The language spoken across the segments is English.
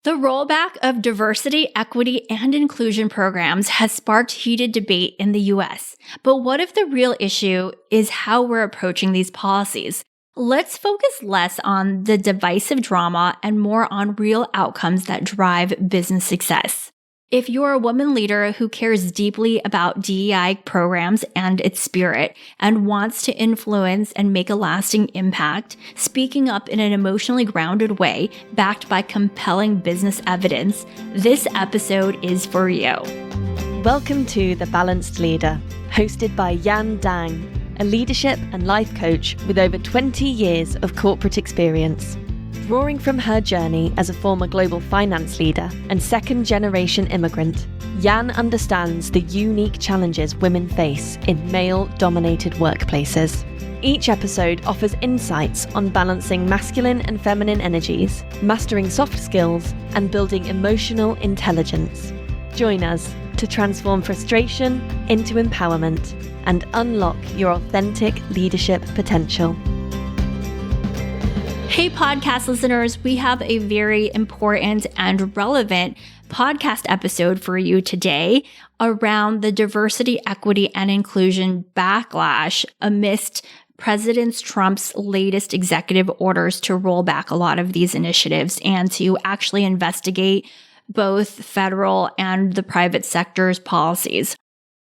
The rollback of diversity, equity, and inclusion programs has sparked heated debate in the US. But what if the real issue is how we're approaching these policies? Let's focus less on the divisive drama and more on real outcomes that drive business success. If you're a woman leader who cares deeply about DEI programs and its spirit and wants to influence and make a lasting impact, speaking up in an emotionally grounded way backed by compelling business evidence, this episode is for you. Welcome to The Balanced Leader, hosted by Yan Dang, a leadership and life coach with over 20 years of corporate experience. Drawing from her journey as a former global finance leader and second-generation immigrant, Yan understands the unique challenges women face in male-dominated workplaces. Each episode offers insights on balancing masculine and feminine energies, mastering soft skills, and building emotional intelligence. Join us to transform frustration into empowerment and unlock your authentic leadership potential. Hey, podcast listeners, we have a very important and relevant podcast episode for you today around the diversity, equity, and inclusion backlash amidst President Trump's latest executive orders to roll back a lot of these initiatives and to actually investigate both federal and the private sector's policies.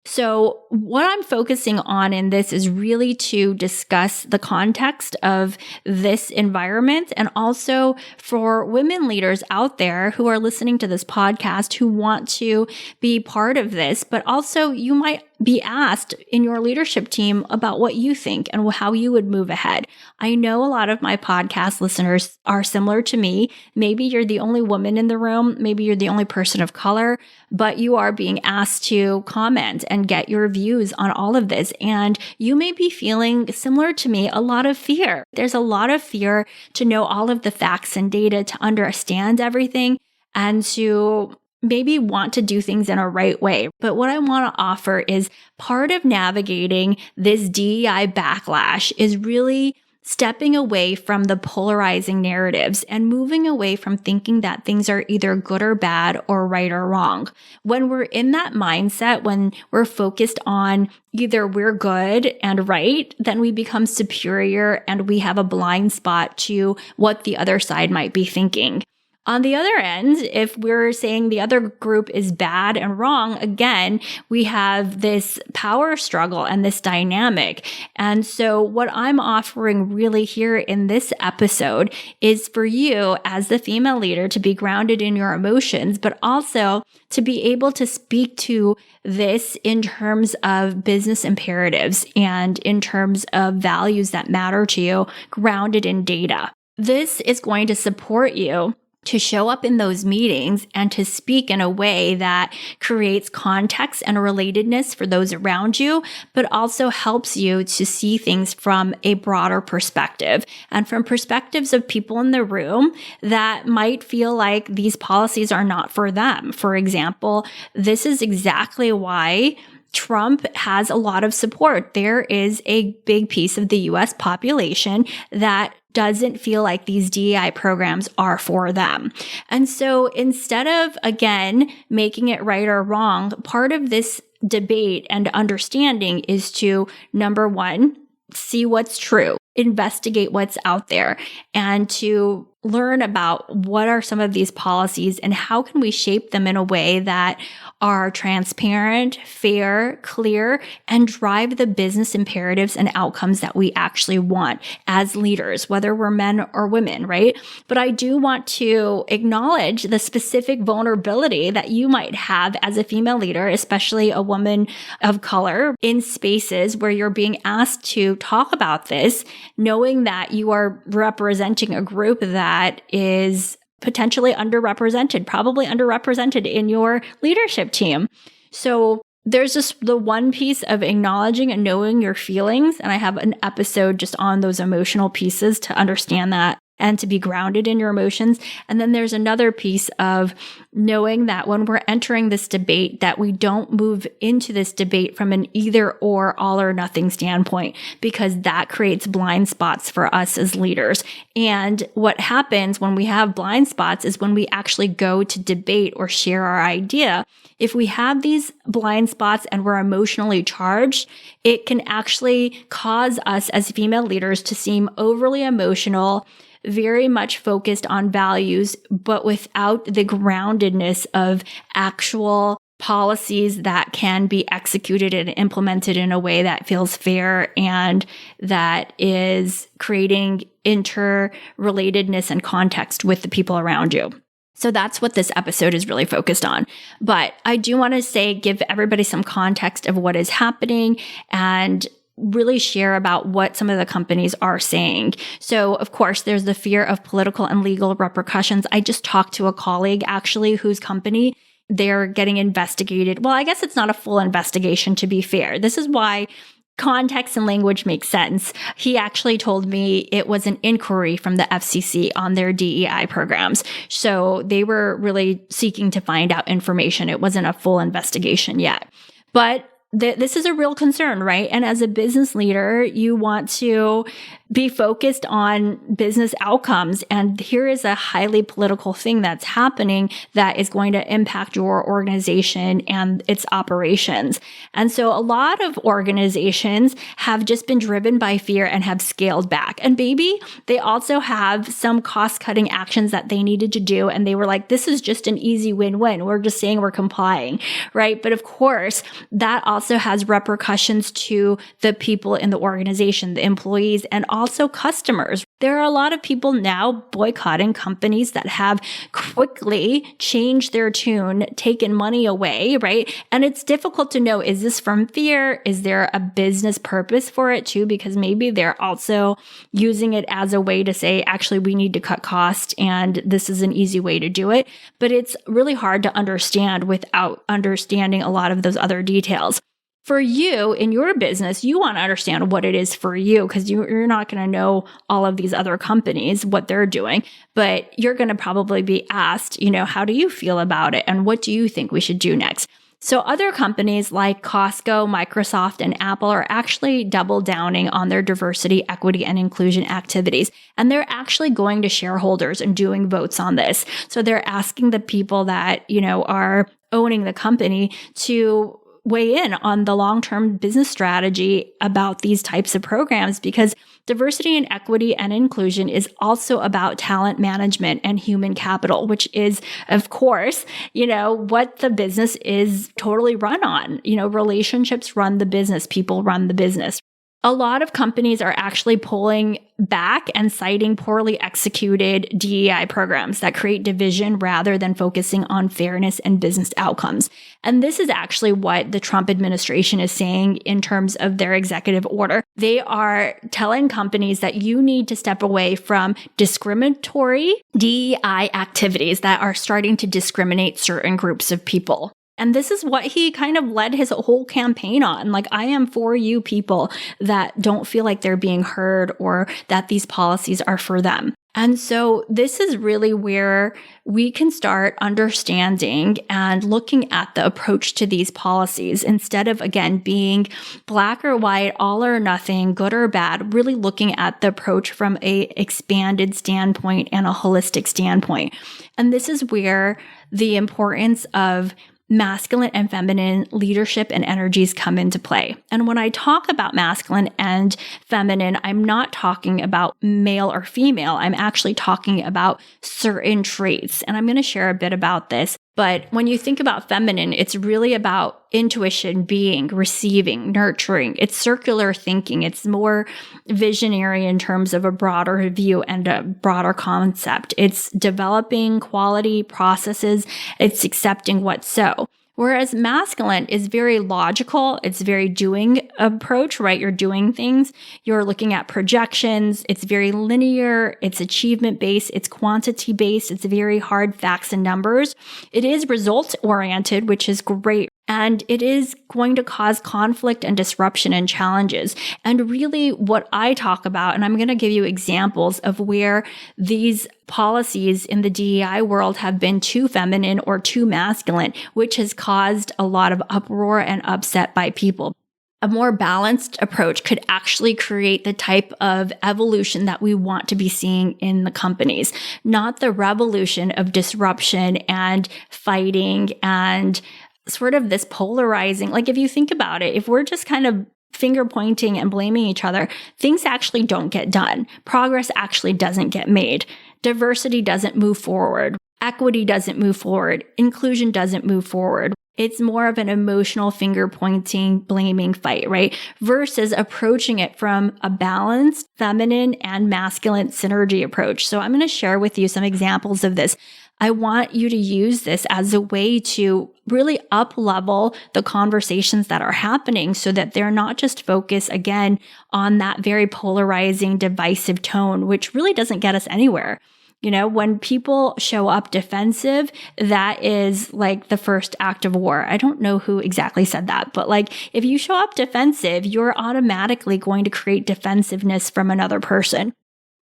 So what I'm focusing on in this is really to discuss the context of this environment and also for women leaders out there who are listening to this podcast who want to be part of this, but also you might be asked in your leadership team about what you think and how you would move ahead. I know a lot of my podcast listeners are similar to me. Maybe you're the only woman in the room. Maybe you're the only person of color, but you are being asked to comment and get your views on all of this. And you may be feeling similar to me, a lot of fear. There's a lot of fear to know all of the facts and data, to understand everything, and to maybe want to do things in a right way. But what I want to offer is part of navigating this DEI backlash is really stepping away from the polarizing narratives and moving away from thinking that things are either good or bad or right or wrong. When we're in that mindset, when we're focused on either we're good and right, then we become superior and we have a blind spot to what the other side might be thinking. On the other end, if we're saying the other group is bad and wrong, again, we have this power struggle and this dynamic. And so what I'm offering really here in this episode is for you as the female leader to be grounded in your emotions, but also to be able to speak to this in terms of business imperatives and in terms of values that matter to you, grounded in data. This is going to support you to show up in those meetings and to speak in a way that creates context and relatedness for those around you, but also helps you to see things from a broader perspective and from perspectives of people in the room that might feel like these policies are not for them. For example, this is exactly why Trump has a lot of support. There is a big piece of the US population that doesn't feel like these DEI programs are for them. And so instead of, again, making it right or wrong, part of this debate and understanding is to, number one, see what's true, investigate what's out there, and to learn about what are some of these policies and how can we shape them in a way that are transparent, fair, clear, and drive the business imperatives and outcomes that we actually want as leaders, whether we're men or women, right? But I do want to acknowledge the specific vulnerability that you might have as a female leader, especially a woman of color, in spaces where you're being asked to talk about this, knowing that you are representing a group that is potentially underrepresented, probably underrepresented in your leadership team. So there's just the one piece of acknowledging and knowing your feelings. And I have an episode just on those emotional pieces to understand that and to be grounded in your emotions. And then there's another piece of knowing that when we're entering this debate, that we don't move into this debate from an either or, all or nothing standpoint, because that creates blind spots for us as leaders. And what happens when we have blind spots is when we actually go to debate or share our idea. If we have these blind spots and we're emotionally charged, it can actually cause us as female leaders to seem overly emotional, very much focused on values, but without the groundedness of actual policies that can be executed and implemented in a way that feels fair and that is creating interrelatedness and context with the people around you. So that's what this episode is really focused on. But I do want to give everybody some context of what is happening and really share about what some of the companies are saying. So, of course, there's the fear of political and legal repercussions. I just talked to a colleague actually whose company, they're getting investigated. Well, I guess it's not a full investigation, to be fair. This is why context and language makes sense. He actually told me it was an inquiry from the FCC on their DEI programs. So they were really seeking to find out information. It wasn't a full investigation yet. But this is a real concern, right? And as a business leader, you want to be focused on business outcomes. And here is a highly political thing that's happening that is going to impact your organization and its operations. And so a lot of organizations have just been driven by fear and have scaled back. And maybe they also have some cost-cutting actions that they needed to do. And they were like, this is just an easy win-win. We're just saying we're complying, right? But of course, that also has repercussions to the people in the organization, the employees, and also customers. There are a lot of people now boycotting companies that have quickly changed their tune, taken money away, right? And it's difficult to know, is this from fear? Is there a business purpose for it too? Because maybe they're also using it as a way to say, actually, we need to cut costs and this is an easy way to do it. But it's really hard to understand without understanding a lot of those other details. For you in your business, you want to understand what it is for you because you're not going to know all of these other companies, what they're doing, but you're going to probably be asked, how do you feel about it? And what do you think we should do next? So other companies like Costco, Microsoft, and Apple are actually double downing on their diversity, equity, and inclusion activities. And they're actually going to shareholders and doing votes on this. So they're asking the people that, are owning the company to weigh in on the long-term business strategy about these types of programs, because diversity and equity and inclusion is also about talent management and human capital, which is, of course, what the business is totally run on. Relationships run the business, people run the business. A lot of companies are actually pulling back and citing poorly executed DEI programs that create division rather than focusing on fairness and business outcomes. And this is actually what the Trump administration is saying in terms of their executive order. They are telling companies that you need to step away from discriminatory DEI activities that are starting to discriminate certain groups of people. And this is what he kind of led his whole campaign on. Like, I am for you people that don't feel like they're being heard or that these policies are for them. And so this is really where we can start understanding and looking at the approach to these policies instead of, again, being black or white, all or nothing, good or bad, really looking at the approach from a expanded standpoint and a holistic standpoint. And this is where the importance of masculine and feminine leadership and energies come into play. And when I talk about masculine and feminine, I'm not talking about male or female. I'm actually talking about certain traits. And I'm going to share a bit about this. But when you think about feminine, it's really about intuition, being, receiving, nurturing. It's circular thinking. It's more visionary in terms of a broader view and a broader concept. It's developing quality processes. It's accepting what's so. Whereas masculine is very logical. It's very doing approach, right? You're doing things. You're looking at projections. It's very linear. It's achievement based. It's quantity based. It's very hard facts and numbers. It is result oriented, which is great. And it is going to cause conflict and disruption and challenges. And really what I talk about, and I'm going to give you examples of where these policies in the DEI world have been too feminine or too masculine, which has caused a lot of uproar and upset by people. A more balanced approach could actually create the type of evolution that we want to be seeing in the companies, not the revolution of disruption and fighting and sort of this polarizing. Like if you think about it, if we're just kind of finger pointing and blaming each other, things actually don't get done. Progress actually doesn't get made. Diversity doesn't move forward. Equity doesn't move forward. Inclusion doesn't move forward. It's more of an emotional finger pointing, blaming fight, right? Versus approaching it from a balanced, feminine and masculine synergy approach. So I'm going to share with you some examples of this. I want you to use this as a way to really up-level the conversations that are happening so that they're not just focused, again, on that very polarizing, divisive tone, which really doesn't get us anywhere. You know, when people show up defensive, that is like the first act of war. I don't know who exactly said that, but like if you show up defensive, you're automatically going to create defensiveness from another person.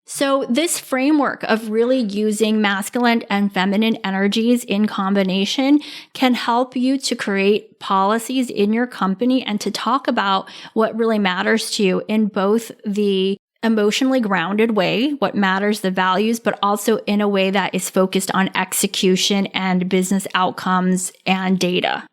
So this framework of really using masculine and feminine energies in combination can help you to create policies in your company and to talk about what really matters to you in both the emotionally grounded way, what matters, the values, but also in a way that is focused on execution and business outcomes and data.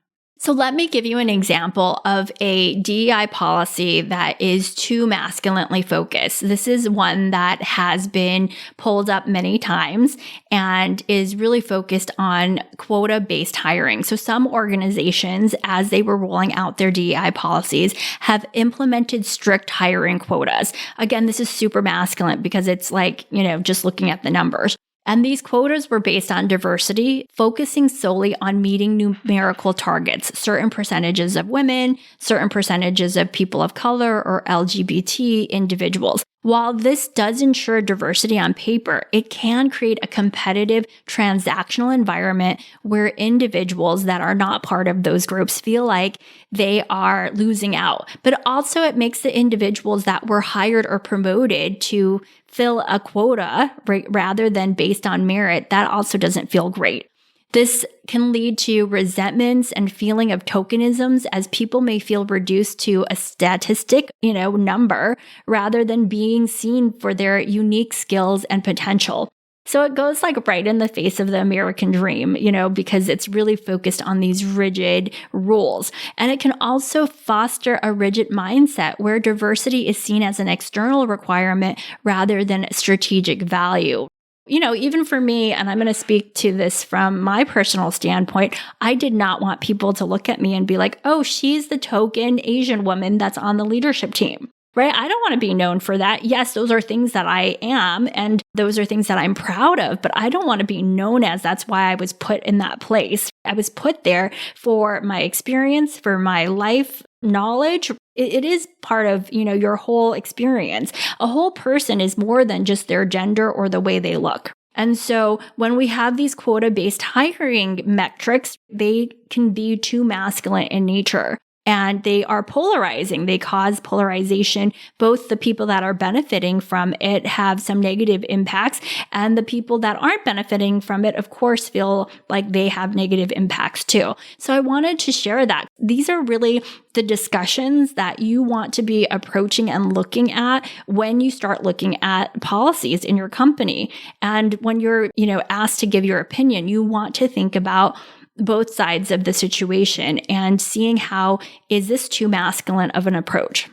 So let me give you an example of a DEI policy that is too masculinely focused. This is one that has been pulled up many times and is really focused on quota-based hiring. So some organizations, as they were rolling out their DEI policies, have implemented strict hiring quotas. Again, this is super masculine because it's like, just looking at the numbers. And these quotas were based on diversity, focusing solely on meeting numerical targets, certain percentages of women, certain percentages of people of color or LGBT individuals. While this does ensure diversity on paper, it can create a competitive transactional environment where individuals that are not part of those groups feel like they are losing out. But also it makes the individuals that were hired or promoted to fill a quota, right, rather than based on merit, that also doesn't feel great. This can lead to resentments and feeling of tokenisms as people may feel reduced to a statistic, number rather than being seen for their unique skills and potential. So it goes like right in the face of the American dream, because it's really focused on these rigid rules. And it can also foster a rigid mindset where diversity is seen as an external requirement rather than a strategic value. Even for me, and I'm going to speak to this from my personal standpoint, I did not want people to look at me and be like, oh, she's the token Asian woman that's on the leadership team, right? I don't want to be known for that. Yes, those are things that I am, and those are things that I'm proud of, but I don't want to be known as. That's why I was put in that place. I was put there for my experience, for my life knowledge. It is part of, your whole experience. A whole person is more than just their gender or the way they look. And so when we have these quota-based hiring metrics, they can be too masculine in nature. And they are polarizing. They cause polarization. Both the people that are benefiting from it have some negative impacts, and the people that aren't benefiting from it, of course, feel like they have negative impacts too. So I wanted to share that. These are really the discussions that you want to be approaching and looking at when you start looking at policies in your company. And when you're, asked to give your opinion, you want to think about both sides of the situation and seeing how is this too masculine of an approach.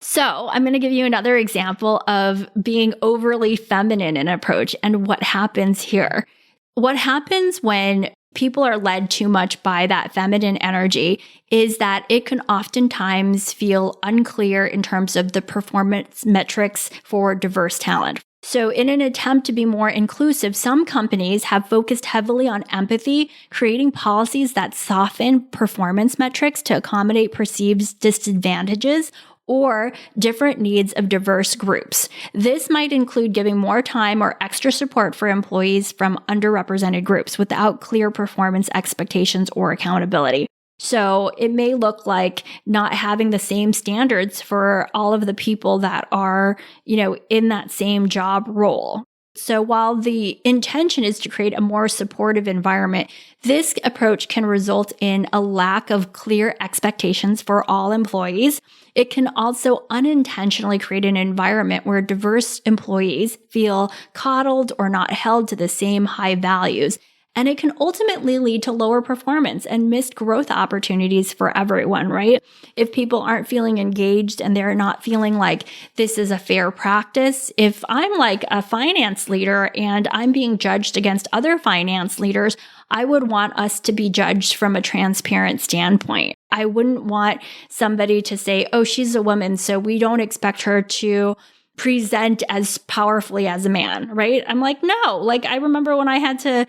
So I'm going to give you another example of being overly feminine in approach and what happens here. What happens when people are led too much by that feminine energy is that it can oftentimes feel unclear in terms of the performance metrics for diverse talent. So in an attempt to be more inclusive, some companies have focused heavily on empathy, creating policies that soften performance metrics to accommodate perceived disadvantages or different needs of diverse groups. This might include giving more time or extra support for employees from underrepresented groups without clear performance expectations or accountability. So it may look like not having the same standards for all of the people that are, in that same job role. So while the intention is to create a more supportive environment, this approach can result in a lack of clear expectations for all employees. It can also unintentionally create an environment where diverse employees feel coddled or not held to the same high values. And it can ultimately lead to lower performance and missed growth opportunities for everyone, right? If people aren't feeling engaged and they're not feeling like this is a fair practice, if I'm like a finance leader and I'm being judged against other finance leaders, I would want us to be judged from a transparent standpoint. I wouldn't want somebody to say, oh, she's a woman, so we don't expect her to present as powerfully as a man, right? I'm like, no. Like, I remember when I had to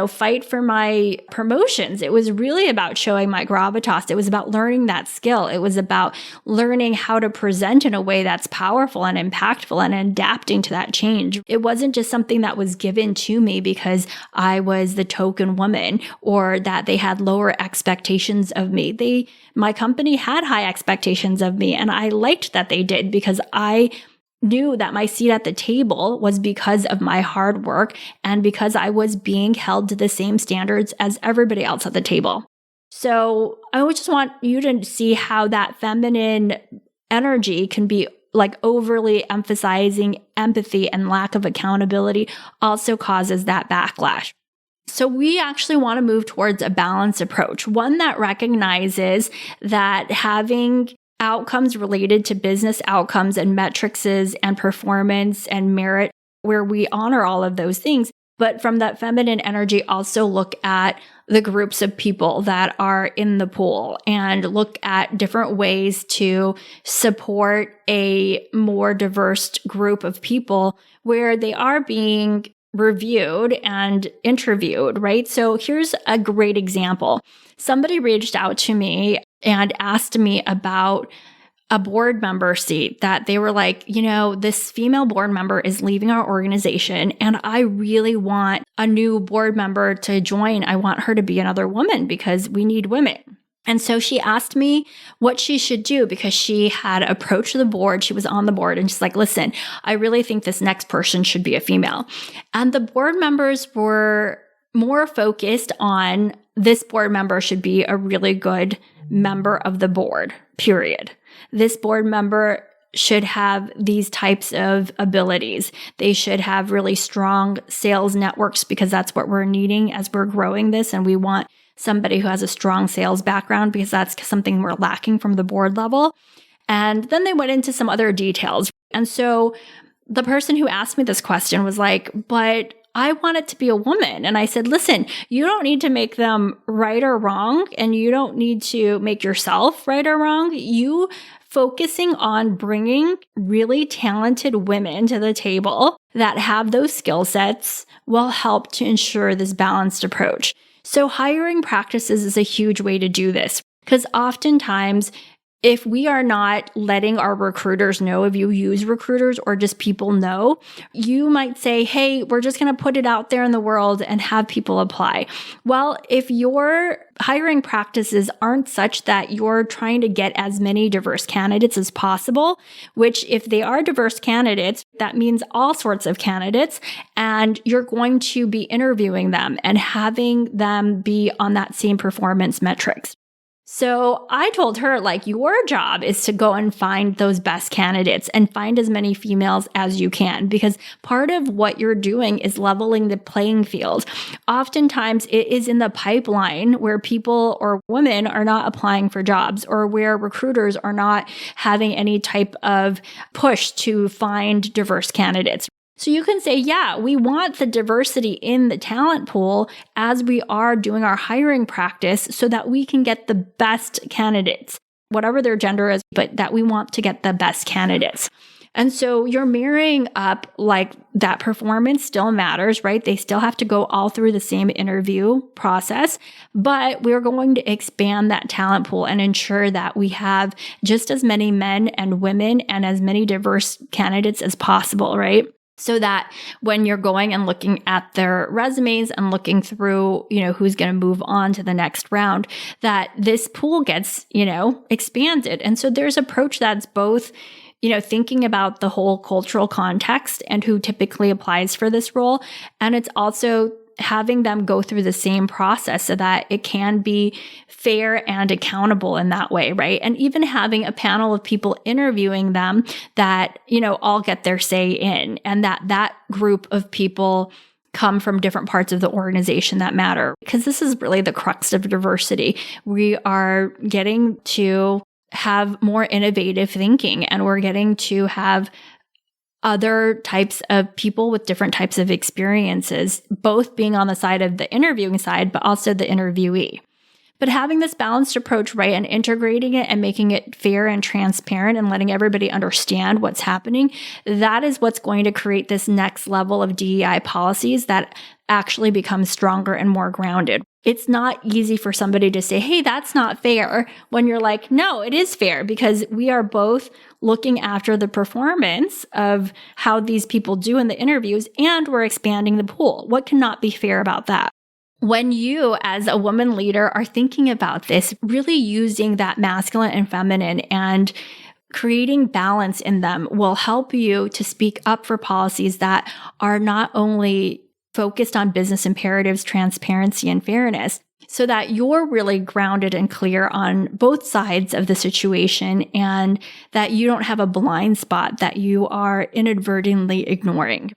fight for my promotions. It was really about showing my gravitas. It was about learning that skill. It was about learning how to present in a way that's powerful and impactful and adapting to that change. It wasn't just something that was given to me because I was the token woman or that they had lower expectations of me. My company had high expectations of me, and I liked that they did because I knew that my seat at the table was because of my hard work and because I was being held to the same standards as everybody else at the table. So I would just want you to see how that feminine energy can be like overly emphasizing empathy and lack of accountability also causes that backlash. So we actually want to move towards a balanced approach, one that recognizes that having outcomes related to business outcomes and metrics and performance and merit, where we honor all of those things. But from that feminine energy, also look at the groups of people that are in the pool and look at different ways to support a more diverse group of people where they are being reviewed and interviewed, right? So here's a great example. Somebody reached out to me and asked me about a board member seat that they were like, this female board member is leaving our organization and I really want a new board member to join. I want her to be another woman because we need women. And so she asked me what she should do because she had approached the board. She was on the board and she's like, listen, I really think this next person should be a female. And the board members were more focused on this board member should be a really good member of the board, period. This board member should have these types of abilities. They should have really strong sales networks because that's what we're needing as we're growing this. And we want somebody who has a strong sales background because that's something we're lacking from the board level. And then they went into some other details. And so the person who asked me this question was like, but I want it to be a woman. And I said, listen, you don't need to make them right or wrong, and you don't need to make yourself right or wrong. You focusing on bringing really talented women to the table that have those skill sets will help to ensure this balanced approach. So hiring practices is a huge way to do this because oftentimes if we are not letting our recruiters know, if you use recruiters or just people know, you might say, hey, we're just going to put it out there in the world and have people apply. Well, if your hiring practices aren't such that you're trying to get as many diverse candidates as possible, which if they are diverse candidates, that means all sorts of candidates, and you're going to be interviewing them and having them be on that same performance metrics. So I told her, like, your job is to go and find those best candidates and find as many females as you can, because part of what you're doing is leveling the playing field. Oftentimes it is in the pipeline where people or women are not applying for jobs or where recruiters are not having any type of push to find diverse candidates. So you can say, yeah, we want the diversity in the talent pool as we are doing our hiring practice so that we can get the best candidates, whatever their gender is, but that we want to get the best candidates. And so you're marrying up like that performance still matters, right? They still have to go all through the same interview process, but we're going to expand that talent pool and ensure that we have just as many men and women and as many diverse candidates as possible, right? So that when you're going and looking at their resumes and looking through, who's going to move on to the next round, that this pool gets, expanded. And so there's an approach that's both, thinking about the whole cultural context and who typically applies for this role. And it's also having them go through the same process so that it can be fair and accountable in that way, right? And even having a panel of people interviewing them that, all get their say in, and that group of people come from different parts of the organization that matter. Because this is really the crux of diversity. We are getting to have more innovative thinking, and we're getting to have other types of people with different types of experiences, both being on the side of the interviewing side, but also the interviewee. But having this balanced approach, right, and integrating it and making it fair and transparent and letting everybody understand what's happening, that is what's going to create this next level of DEI policies that actually become stronger and more grounded. It's not easy for somebody to say, hey, that's not fair, when you're like, no, it is fair, because we are both looking after the performance of how these people do in the interviews, and we're expanding the pool. What cannot be fair about that? When you, as a woman leader, are thinking about this, really using that masculine and feminine and creating balance in them will help you to speak up for policies that are not only focused on business imperatives, transparency, and fairness, so that you're really grounded and clear on both sides of the situation, and that you don't have a blind spot that you are inadvertently ignoring.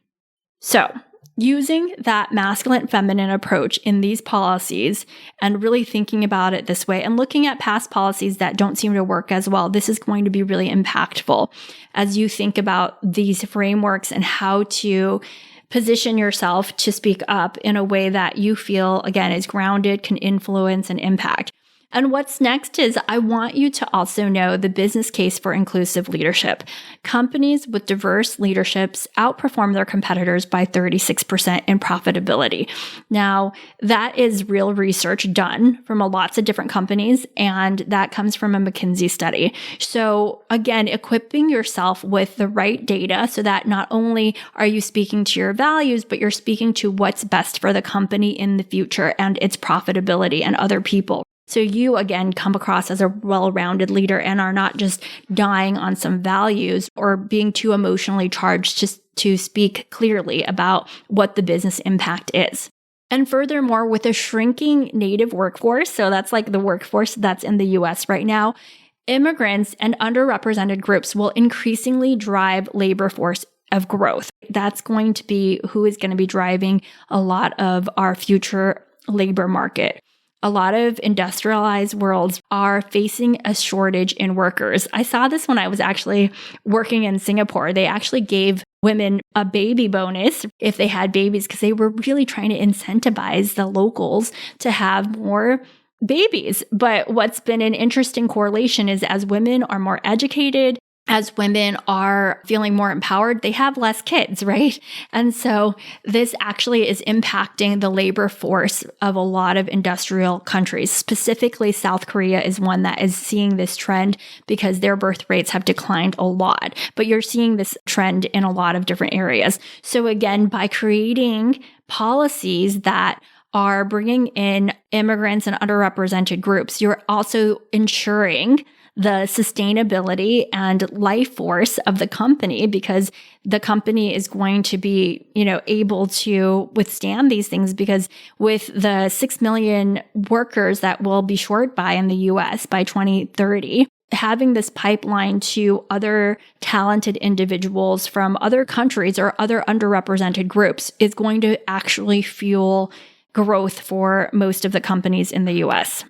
So, using that masculine feminine approach in these policies and really thinking about it this way and looking at past policies that don't seem to work as well, this is going to be really impactful as you think about these frameworks and how to position yourself to speak up in a way that you feel, again, is grounded, can influence and impact. And what's next is I want you to also know the business case for inclusive leadership. Companies with diverse leaderships outperform their competitors by 36% in profitability. Now, that is real research done from lots of different companies, and that comes from a McKinsey study. So again, equipping yourself with the right data so that not only are you speaking to your values, but you're speaking to what's best for the company in the future and its profitability and other people. So you, again, come across as a well-rounded leader and are not just dying on some values or being too emotionally charged just to speak clearly about what the business impact is. And furthermore, with a shrinking Native workforce, so that's like the workforce that's in the US right now, immigrants and underrepresented groups will increasingly drive labor force of growth. That's going to be who is going to be driving a lot of our future labor market. A lot of industrialized worlds are facing a shortage in workers. I saw this when I was actually working in Singapore. They actually gave women a baby bonus if they had babies because they were really trying to incentivize the locals to have more babies. But what's been an interesting correlation is as women are more educated, as women are feeling more empowered, they have less kids, right? And so this actually is impacting the labor force of a lot of industrial countries. Specifically, South Korea is one that is seeing this trend because their birth rates have declined a lot. But you're seeing this trend in a lot of different areas. So again, by creating policies that are bringing in immigrants and underrepresented groups, you're also ensuring the sustainability and life force of the company, because the company is going to be, able to withstand these things, because with the 6 million workers that will be short by in the US by 2030, having this pipeline to other talented individuals from other countries or other underrepresented groups is going to actually fuel growth for most of the companies in the US.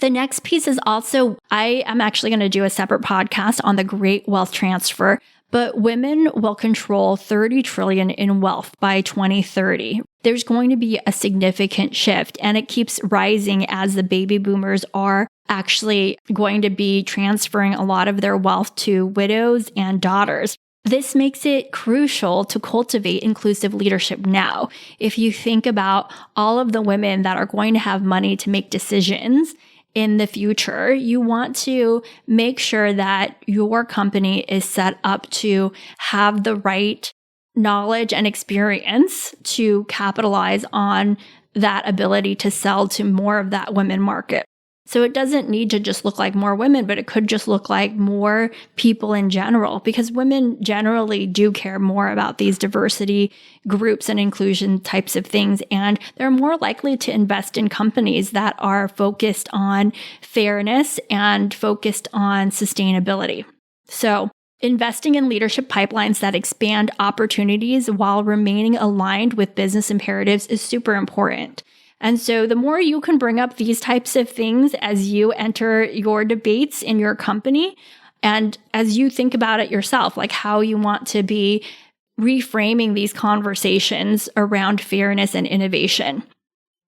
The next piece is also, I am actually going to do a separate podcast on the great wealth transfer, but women will control 30 trillion in wealth by 2030. There's going to be a significant shift, and it keeps rising as the baby boomers are actually going to be transferring a lot of their wealth to widows and daughters. This makes it crucial to cultivate inclusive leadership now. If you think about all of the women that are going to have money to make decisions in the future, you want to make sure that your company is set up to have the right knowledge and experience to capitalize on that ability to sell to more of that women market. So it doesn't need to just look like more women, but it could just look like more people in general, because women generally do care more about these diversity groups and inclusion types of things. And they're more likely to invest in companies that are focused on fairness and focused on sustainability. So investing in leadership pipelines that expand opportunities while remaining aligned with business imperatives is super important. And so the more you can bring up these types of things as you enter your debates in your company and as you think about it yourself, like how you want to be reframing these conversations around fairness and innovation.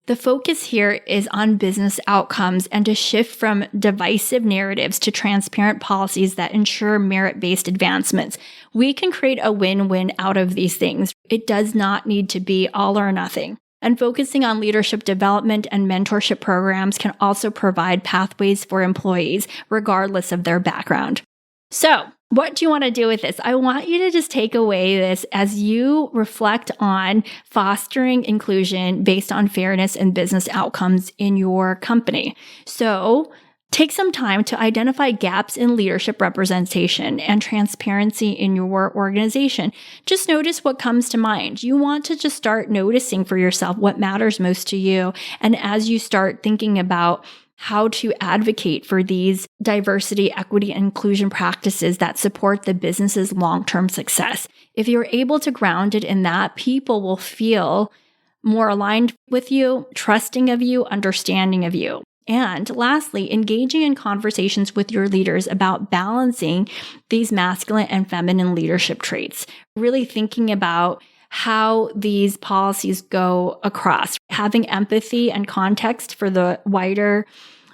The focus here is on business outcomes and to shift from divisive narratives to transparent policies that ensure merit-based advancements. We can create a win-win out of these things. It does not need to be all or nothing. And focusing on leadership development and mentorship programs can also provide pathways for employees, regardless of their background. So, what do you want to do with this? I want you to just take away this as you reflect on fostering inclusion based on fairness and business outcomes in your company. So, take some time to identify gaps in leadership representation and transparency in your organization. Just notice what comes to mind. You want to just start noticing for yourself what matters most to you. And as you start thinking about how to advocate for these diversity, equity, and inclusion practices that support the business's long-term success, if you're able to ground it in that, people will feel more aligned with you, trusting of you, understanding of you. And lastly, engaging in conversations with your leaders about balancing these masculine and feminine leadership traits. Really thinking about how these policies go across, having empathy and context for the wider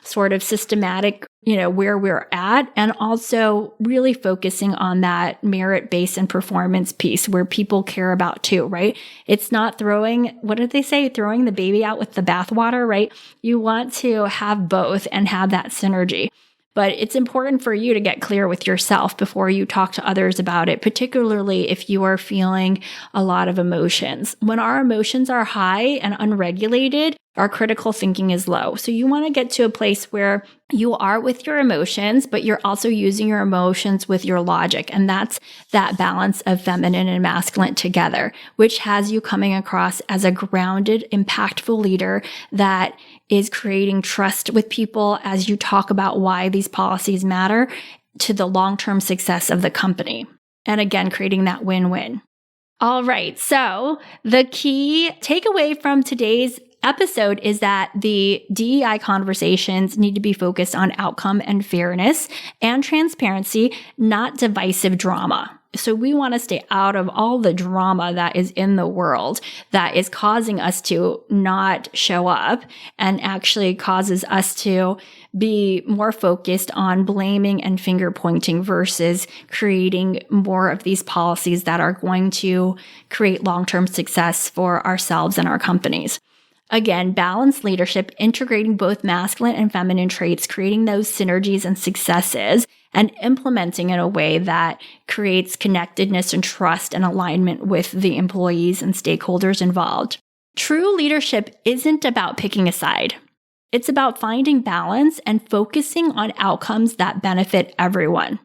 sort of systematic, where we're at, and also really focusing on that merit-based and performance piece where people care about too, right? It's not throwing the baby out with the bathwater, right? You want to have both and have that synergy. But it's important for you to get clear with yourself before you talk to others about it, particularly if you are feeling a lot of emotions. When our emotions are high and unregulated, our critical thinking is low. So you want to get to a place where you are with your emotions, but you're also using your emotions with your logic. And that's that balance of feminine and masculine together, which has you coming across as a grounded, impactful leader that is creating trust with people as you talk about why these policies matter to the long-term success of the company. And again, creating that win-win. All right. So the key takeaway from today's episode is that the DEI conversations need to be focused on outcome and fairness and transparency, not divisive drama. So we want to stay out of all the drama that is in the world that is causing us to not show up and actually causes us to be more focused on blaming and finger pointing versus creating more of these policies that are going to create long-term success for ourselves and our companies. Again, balanced leadership, integrating both masculine and feminine traits, creating those synergies and successes, and implementing in a way that creates connectedness and trust and alignment with the employees and stakeholders involved. True leadership isn't about picking a side. It's about finding balance and focusing on outcomes that benefit everyone.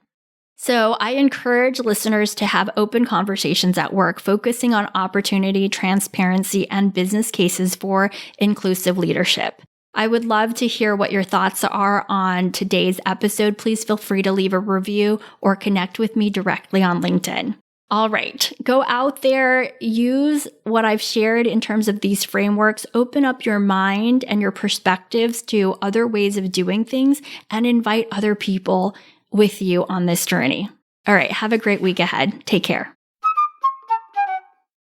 So I encourage listeners to have open conversations at work, focusing on opportunity, transparency, and business cases for inclusive leadership. I would love to hear what your thoughts are on today's episode. Please feel free to leave a review or connect with me directly on LinkedIn. All right, go out there, use what I've shared in terms of these frameworks, open up your mind and your perspectives to other ways of doing things, and invite other people with you on this journey. All right, have a great week ahead. Take care.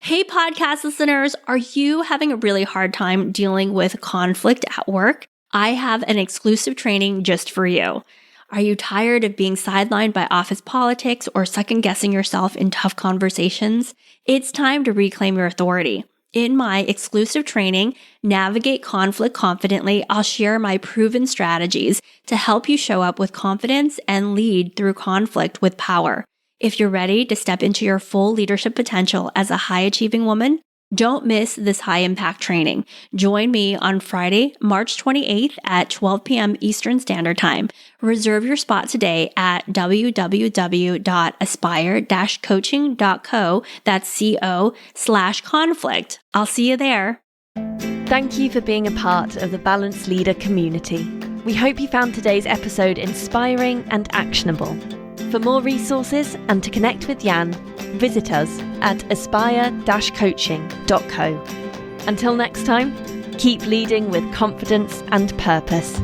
Hey, podcast listeners, are you having a really hard time dealing with conflict at work? I have an exclusive training just for you. Are you tired of being sidelined by office politics or second-guessing yourself in tough conversations? It's time to reclaim your authority. In my exclusive training, Navigate Conflict Confidently, I'll share my proven strategies to help you show up with confidence and lead through conflict with power. If you're ready to step into your full leadership potential as a high-achieving woman, don't miss this high-impact training. Join me on Friday, March 28th at 12 p.m. Eastern Standard Time. Reserve your spot today at www.aspire-coaching.co. That's co/conflict. I'll see you there. Thank you for being a part of the Balanced Leader community. We hope you found today's episode inspiring and actionable. For more resources and to connect with Jan, visit us at aspire-coaching.co. Until next time, keep leading with confidence and purpose.